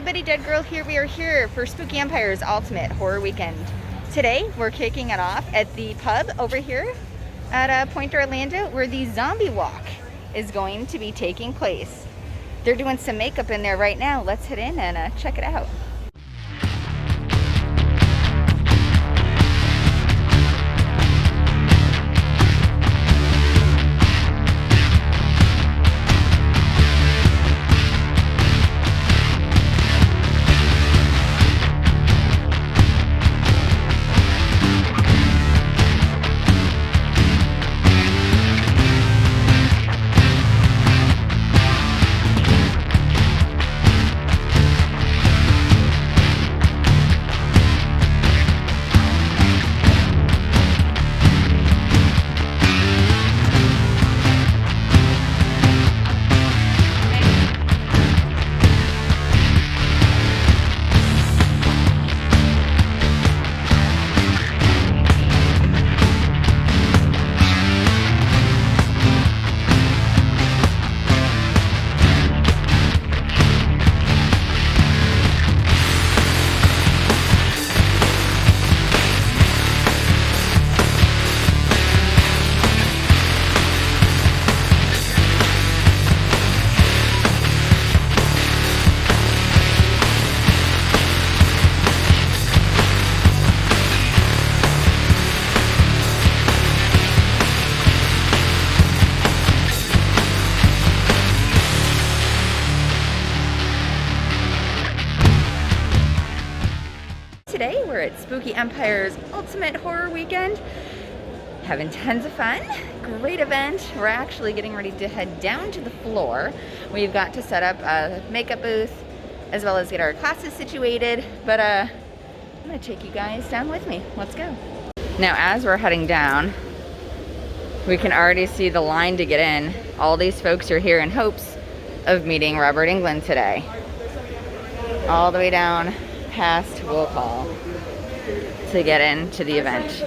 everybody, Dead Girl here. We are here for Spooky Empire's Ultimate Horror Weekend. Today, we're kicking it off at the pub over here at Point Orlando, where the zombie walk is going to be taking place. They're doing some makeup in there right now. Let's head in and check it out. Today we're at Spooky Empire's Ultimate Horror Weekend, having tons of fun. Great event. We're actually getting ready to head down to the floor. We've got to set up a makeup booth as well as get our classes situated, but I'm gonna take you guys down with me. Let's go. Now as we're heading down, we can already see the line to get in. All these folks are here in hopes of meeting Robert Englund today. All the way down past Will Call to get into the event.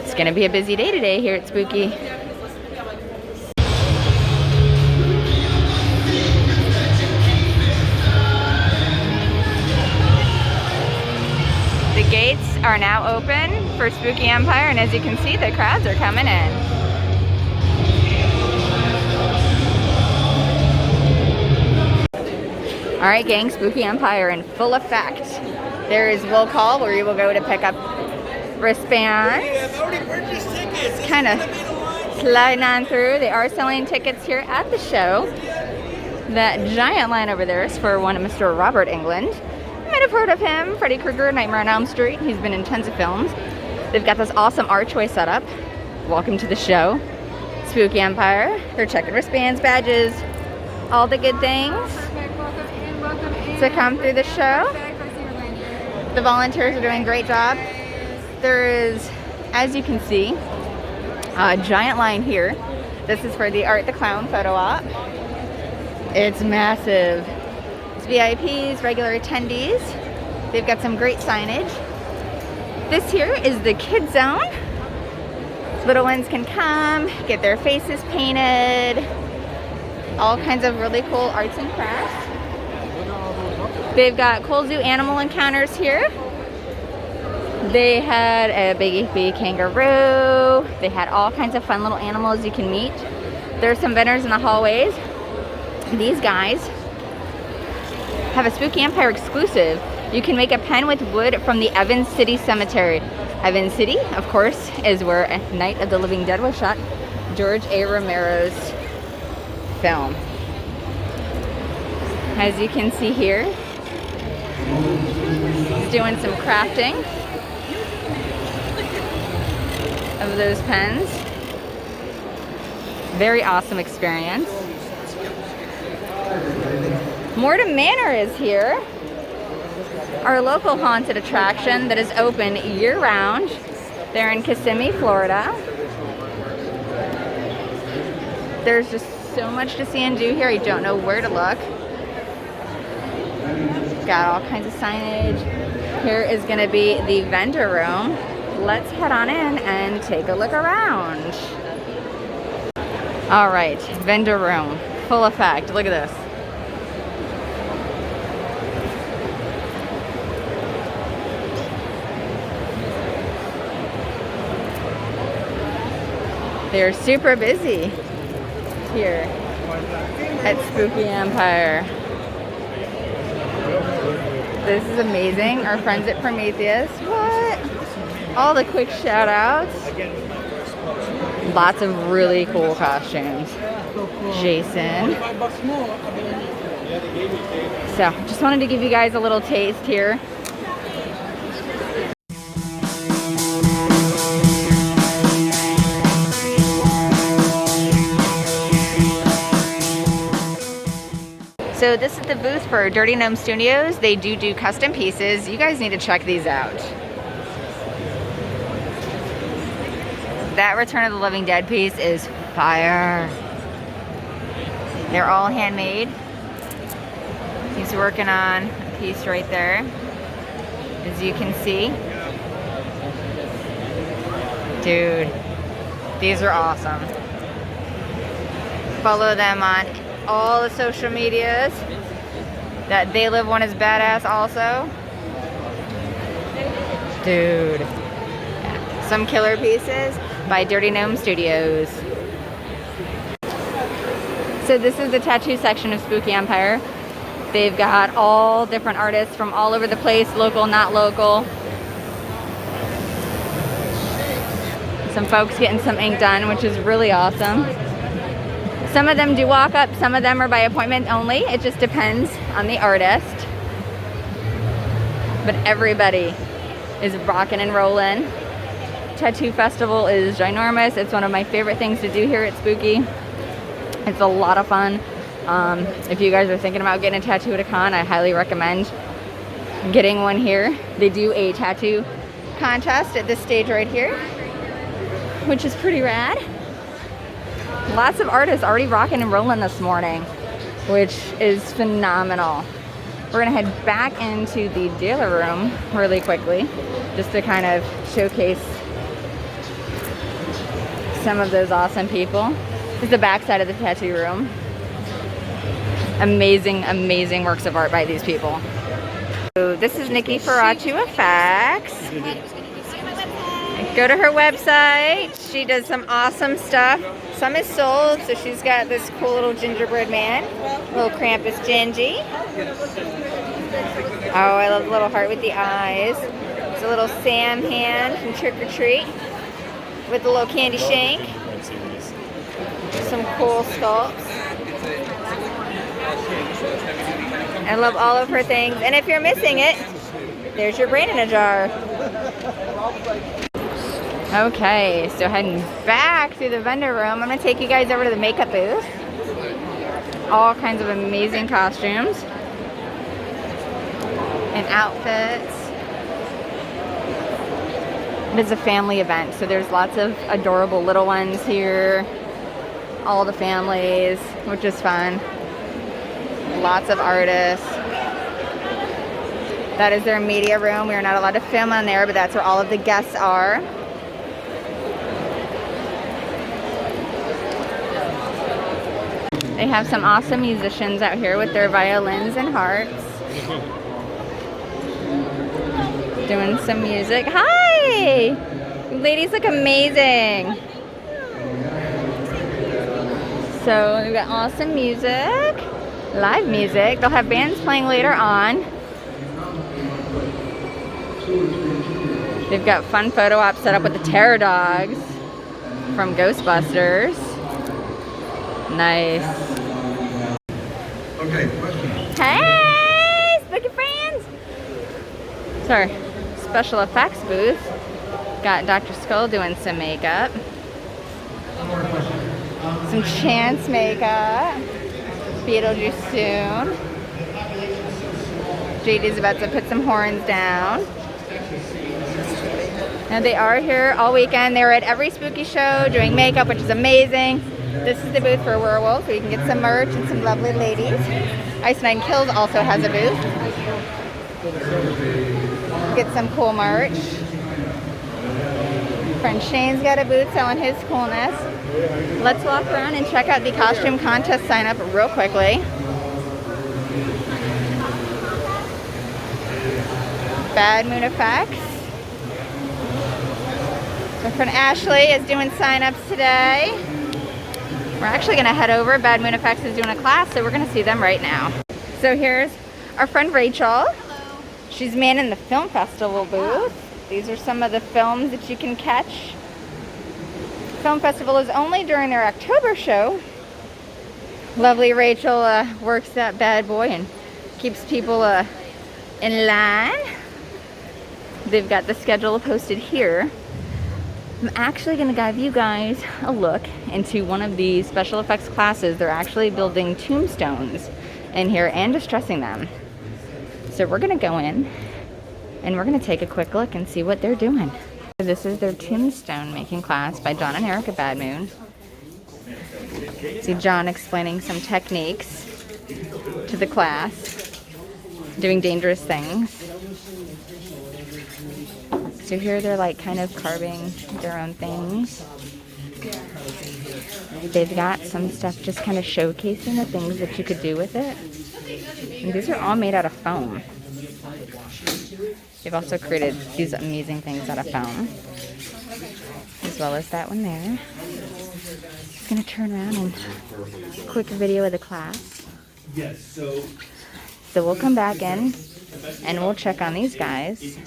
It's gonna be a busy day today here at Spooky. The gates are now open for Spooky Empire, and as you can see, the crowds are coming in. All right, gang, Spooky Empire in full effect. There is Will Call, where you will go to pick up wristbands. Kind of sliding on through. They are selling tickets here at the show. That giant line over there is for one of Mr. Robert Englund. You might have heard of him, Freddy Krueger, Nightmare on Elm Street. He's been in tons of films. They've got this awesome archway set up. Welcome to the show, Spooky Empire. They're checking wristbands, badges, all the good things to come through the show. The volunteers are doing a great job. There is, as you can see, a giant line here. This is for the Art the Clown photo op. It's massive. It's VIPs, regular attendees. They've got some great signage. This here is the kid zone. Little ones can come, get their faces painted. All kinds of really cool arts and crafts. They've got cool zoo animal encounters here. They had a baby kangaroo. They had all kinds of fun little animals you can meet. There's some vendors in the hallways. These guys have a Spooky Empire exclusive. You can make a pen with wood from the Evans City Cemetery. Evans City, of course, is where Night of the Living Dead was shot. George A. Romero's film. As you can see here, he's doing some crafting of those pens. Very awesome experience. Mortem Manor is here, our local haunted attraction that is open year-round. They're in Kissimmee, Florida. There's just so much to see and do here. I don't know where to look. Got all kinds of signage. Here is going to be the vendor room. Let's head on in and take a look around. All right, vendor room, full effect. Look at this. They're super busy here at Spooky Empire. This is amazing. Our friends at Prometheus. What? All the quick shout outs. Lots of really cool costumes. Jason. So, just wanted to give you guys a little taste here. So this is the booth for Dirty Gnome Studios. They do custom pieces. You guys need to check these out. That Return of the Living Dead piece is fire. They're all handmade. He's working on a piece right there, as you can see. Dude, these are awesome. Follow them on all the social medias. That They Live One is badass also. Dude. Some killer pieces by Dirty Gnome Studios. So this is the tattoo section of Spooky Empire. They've got all different artists from all over the place, local, not local. Some folks getting some ink done, which is really awesome. Some of them do walk up, some of them are by appointment only. It just depends on the artist. But everybody is rocking and rolling. Tattoo Festival is ginormous. It's one of my favorite things to do here at Spooky. It's a lot of fun. If you guys are thinking about getting a tattoo at a con, I highly recommend getting one here. They do a tattoo contest at this stage right here, which is pretty rad. Lots of artists already rocking and rolling this morning, which is phenomenal. We're gonna head back into the dealer room really quickly, just to kind of showcase some of those awesome people. This is the back side of the tattoo room. Amazing, amazing works of art by these people. So this is Nikki Ferraccio Effects. Go to her website. She does some awesome stuff. Some is sold, so she's got this cool little gingerbread man, little Krampus Gingy. Oh, I love the little heart with the eyes. It's a little Sam hand from Trick or Treat with the little candy shank. Some cool sculpts. I love all of her things. And if you're missing it, there's your brain in a jar. Okay, so heading back through the vendor room, I'm going to take you guys over to the makeup booth. All kinds of amazing costumes and outfits. It is a family event, so there's lots of adorable little ones here. All the families, which is fun. Lots of artists. That is their media room. We are not allowed to film on there, but that's where all of the guests are. They have some awesome musicians out here with their violins and harps. Doing some music. Hi! You ladies look amazing. So we've got awesome music, live music. They'll have bands playing later on. They've got fun photo ops set up with the Terror Dogs from Ghostbusters. Nice. Okay, question. Hey, spooky friends! Sorry, special effects booth. Got Dr. Skull doing some makeup. Some Chance makeup. Beetlejuice soon. JD's about to put some horns down. Now they are here all weekend. They're at every spooky show doing makeup, which is amazing. This is the booth for Werewolf, where you can get some merch and some lovely ladies. Ice Nine Kills also has a booth. Get some cool merch. Friend Shane's got a booth selling his coolness. Let's walk around and check out the costume contest sign up real quickly. Bad Moon Effects. My friend Ashley is doing sign-ups today. We're actually gonna head over. Bad Moon Effects is doing a class, so we're gonna see them right now. So here's our friend Rachel. Hello. She's manning the film festival booth. These are some of the films that you can catch. Film festival is only during their October show. Lovely Rachel works that bad boy and keeps people in line. They've got the schedule posted here. I'm actually going to give you guys a look into one of the special effects classes. They're actually building tombstones in here and distressing them. So we're going to go in and we're going to take a quick look and see what they're doing. This is their tombstone making class by John and Erica Bad Moon. See John explaining some techniques to the class, doing dangerous things. So here they're like kind of carving their own things. They've got some stuff just kind of showcasing the things that you could do with it. And these are all made out of foam. They've also created these amazing things out of foam, as well as that one there. Just gonna turn around and quick video of the class. Yes, so we'll come back in and we'll check on these guys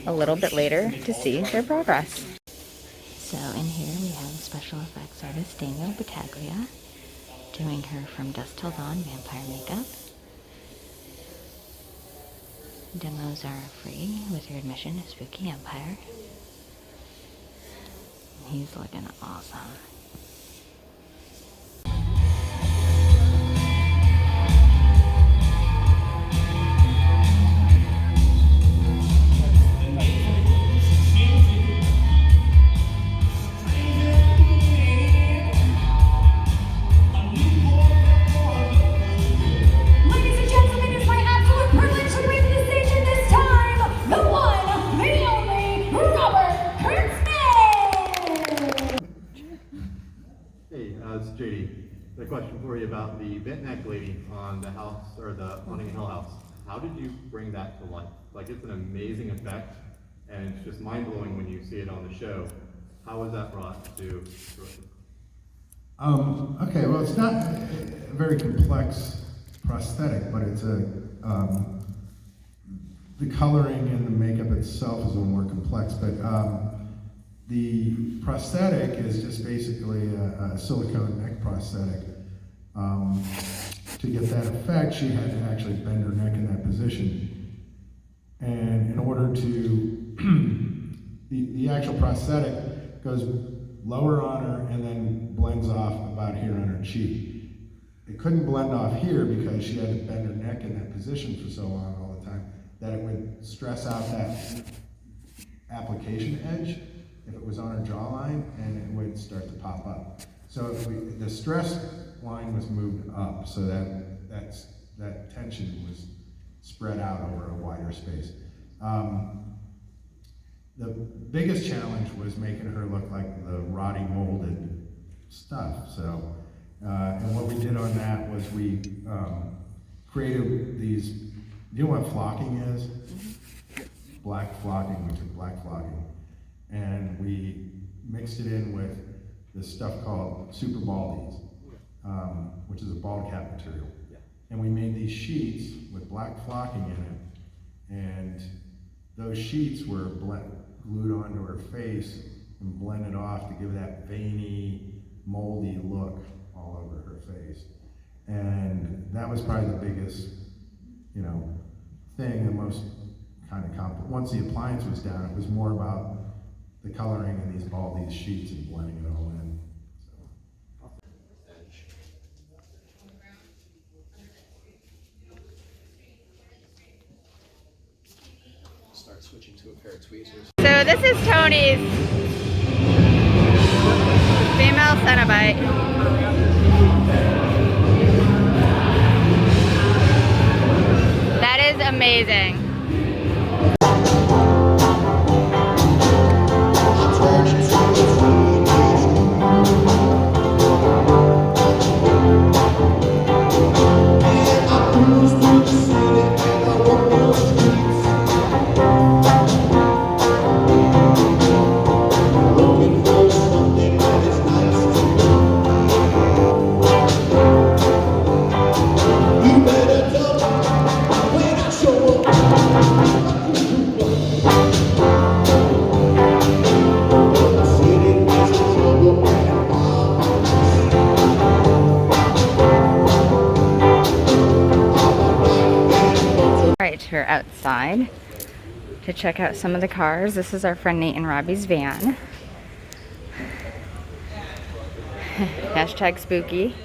a little bit later to see their progress. So in here we have special effects artist Daniel Battaglia doing her From Dusk Till Dawn vampire makeup. Demos are free with your admission to Spooky Empire. He's looking awesome. A question for you about the bent neck lady on the house, or the Haunting in Hill House. How did you bring that to life? Like, it's an amazing effect, and it's just mind-blowing when you see it on the show. How was that brought to fruition? Okay, well, it's not a very complex prosthetic, but it's the coloring and the makeup itself is a little more complex, but the prosthetic is just basically a silicone neck prosthetic. To get that effect, she had to actually bend her neck in that position. And in order to, the actual prosthetic goes lower on her and then blends off about here on her cheek. It couldn't blend off here because she had to bend her neck in that position for so long all the time that it would stress out that application edge if it was on her jawline, and it would start to pop up. So the stress line was moved up so that tension was spread out over a wider space. The biggest challenge was making her look like the rotting molded stuff. So, and what we did on that was we created these, do you know what flocking is? Black flocking, we took black flocking, and we mixed it in with this stuff called Super Baldies, which is a bald cap material. And we made these sheets with black flocking in it, and those sheets were glued onto her face and blended off to give that veiny, moldy look all over her face. And that was probably the biggest, thing, the most kind of complex. Once the appliance was down, it was more about the coloring in these sheets and blending it all in. Start switching to a pair of tweezers. So this is Tony's female Cenobite. That is amazing. venture outside to check out some of the cars. This is our friend Nate and Robbie's van. Hashtag spooky.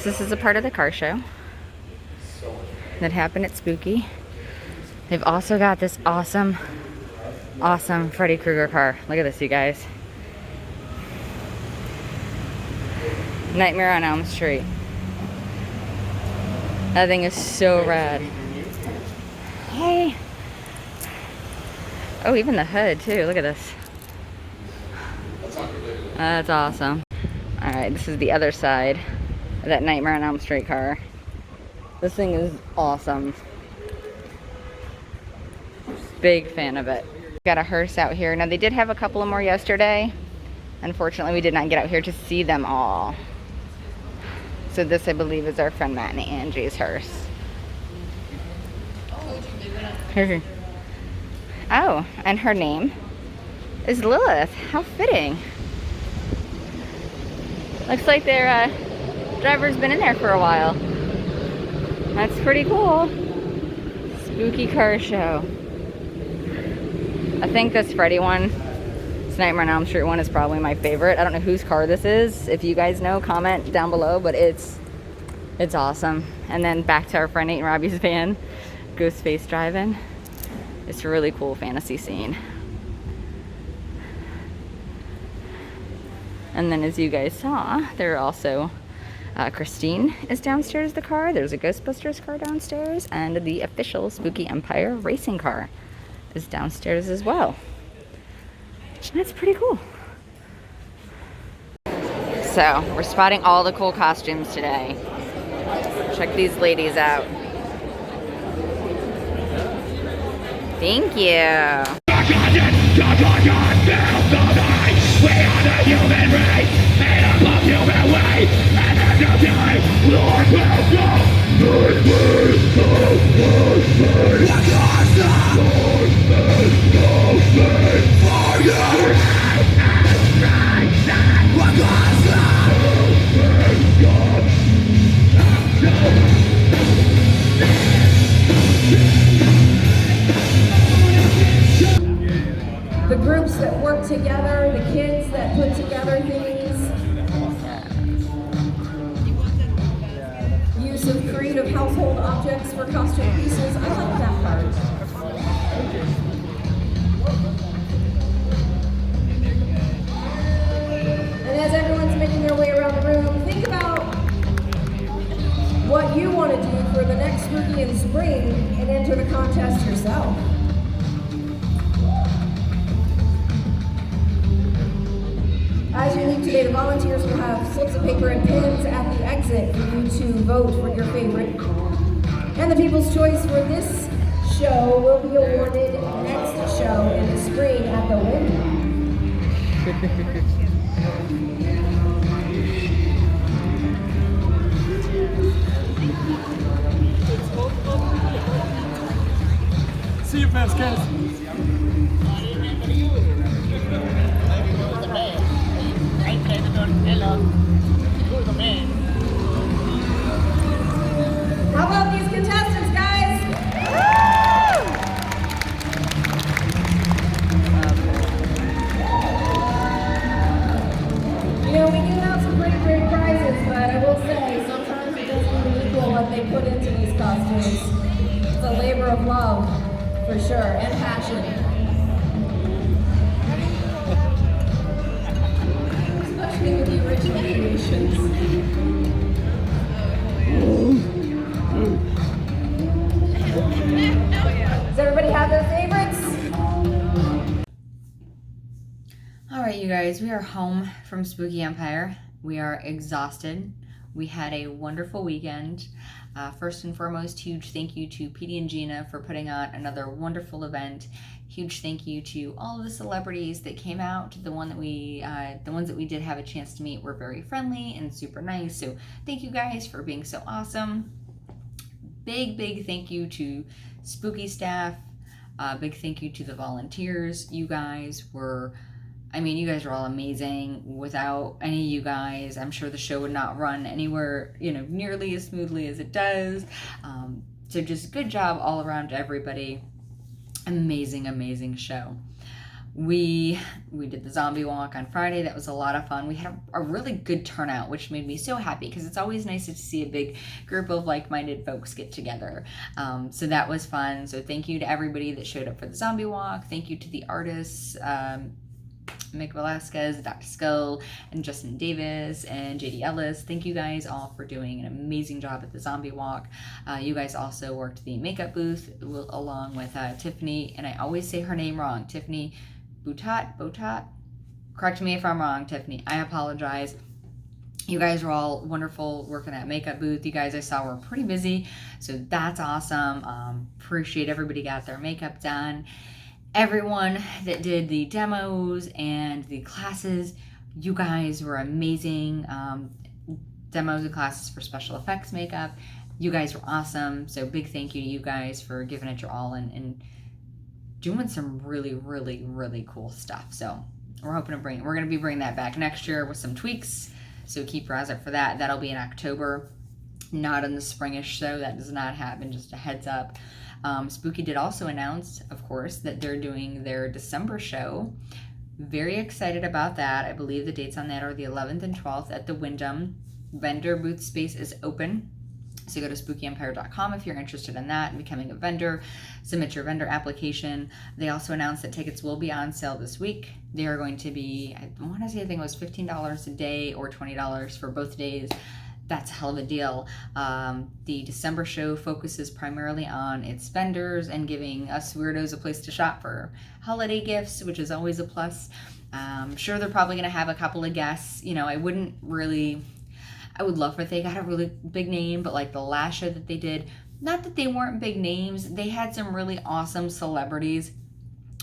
This is a part of the car show that happened at Spooky. They've also got this awesome Freddy Krueger car. Look at this, you guys. Nightmare on Elm Street. That thing is so rad. Hey. Oh, even the hood too. Look at this. That's awesome. Alright, this is the other side of that Nightmare on Elm Street car. This thing is awesome. Big fan of it. Got a hearse out here. Now they did have a couple of more yesterday. Unfortunately, we did not get out here to see them all. So this, I believe, is our friend Matt and Angie's hearse. Oh, and her name is Lilith. How fitting. Looks like their driver's been in there for a while. That's pretty cool. Spooky car show. I think this Freddy one, this Nightmare on Elm Street one, is probably my favorite. I don't know whose car this is. If you guys know, comment down below, but it's awesome. And then back to our friend Nate and Robbie's van, Ghostface driving. It's a really cool fantasy scene. And then as you guys saw, there are also Christine is downstairs the car. There's a Ghostbusters car downstairs, and the official Spooky Empire racing car is downstairs as well. That's pretty cool. So we're spotting all the cool costumes today. Check these ladies out. Thank you. We are the human race, made up of human waste, and as you die, Lord will the groups that work together, the kids that put together things, use of creative household objects for costume pieces. I like that part. And as everyone's making their way around the room, think about what you want to do for the next Spooky in spring and enter the contest yourself. As you leave today, the volunteers will have slips of paper and pens at the exit for you to vote for your favorite. And the People's Choice for this show will be awarded next show in the spring at the Wynn. See you, fast guys. How about these contestants, guys? You know, we do have some great prizes, but I will say, sometimes it doesn't even equal what they put into these costumes. It's a labor of love, for sure, and passion. Especially with the original creations. Does everybody have their favorites? All right, you guys, we are home from Spooky Empire. We are exhausted. We had a wonderful weekend. First and foremost, huge thank you to Petey and Gina for putting on another wonderful event. Huge thank you to all of the celebrities that came out. The ones that we did have a chance to meet were very friendly and super nice. So thank you guys for being so awesome. Big thank you to Spooky staff. Big thank you to the volunteers. You guys were all amazing. Without any of you guys, I'm sure the show would not run anywhere, nearly as smoothly as it does. So just good job all around to everybody. Amazing, amazing show. We did the zombie walk on Friday. That was a lot of fun. We had a really good turnout, which made me so happy because it's always nice to see a big group of like-minded folks get together. So that was fun. So thank you to everybody that showed up for the zombie walk. Thank you to the artists, Mick Velasquez, Dr. Skull, and Justin Davis, and JD Ellis. Thank you guys all for doing an amazing job at the zombie walk. You guys also worked the makeup booth along with Tiffany, and I always say her name wrong, Tiffany Botat. Correct me if I'm wrong, Tiffany. I apologize. You guys were all wonderful working that makeup booth. You guys I saw were pretty busy, so that's awesome. Appreciate everybody got their makeup done. Everyone that did the demos and the classes, you guys were amazing. Demos and classes for special effects makeup, you guys were awesome. So big thank you to you guys for giving it your all and doing some really, really, really cool stuff. So we're going to be bringing that back next year with some tweaks. So keep your eyes up for that. That'll be in October, not in the springish show. That does not happen, just a heads up. Spooky did also announce, of course, that they're doing their December show. Very excited about that. I believe the dates on that are the 11th and 12th at the Wyndham. Vendor booth space is open. So go to spookyempire.com if you're interested in that and becoming a vendor. Submit your vendor application. They also announced that tickets will be on sale this week. They are going to be, I think it was $15 a day or $20 for both days. That's a hell of a deal. The December show focuses primarily on its vendors and giving us weirdos a place to shop for holiday gifts, which is always a plus. I'm sure they're probably going to have a couple of guests. You know, I would love if they got a really big name, but like the last show that they did, not that they weren't big names, they had some really awesome celebrities.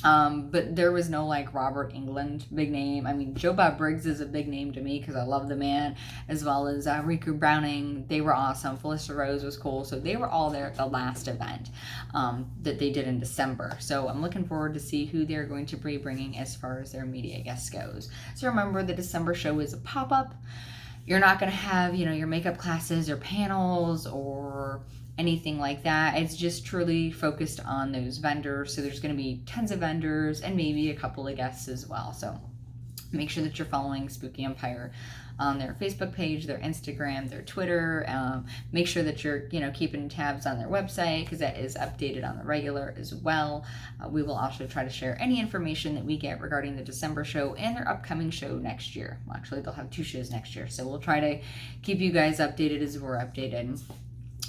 But there was no like Robert Englund big name. I mean, Joe Bob Briggs is a big name to me because I love the man, as well as Riku Browning. They were awesome. Felissa Rose was cool. So they were all there at the last event that they did in December. So I'm looking forward to see who they're going to be bringing as far as their media guest goes. So remember, the December show is a pop-up. You're not going to have, your makeup classes or panels or anything like that. It's just truly focused on those vendors. So there's going to be tons of vendors and maybe a couple of guests as well. So make sure that you're following Spooky Empire on their Facebook page, their Instagram, their Twitter. Make sure that you're, keeping tabs on their website because that is updated on the regular as well. We will also try to share any information that we get regarding the December show and their upcoming show next year. Well, actually, they'll have 2 shows next year. So we'll try to keep you guys updated as we're updated.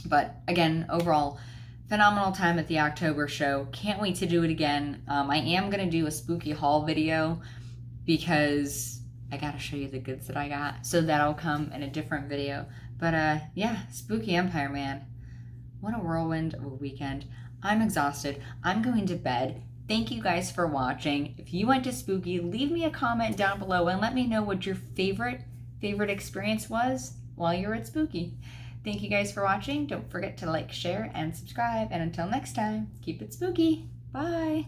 But again, overall, phenomenal time at the October show. Can't wait to do it again. I am going to do a spooky haul video because I got to show you the goods that I got. So that'll come in a different video. But yeah, Spooky Empire, man. What a whirlwind of a weekend. I'm exhausted. I'm going to bed. Thank you guys for watching. If you went to Spooky, leave me a comment down below and let me know what your favorite experience was while you're at Spooky. Thank you guys for watching. Don't forget to like, share, and subscribe. And until next time, keep it spooky. Bye.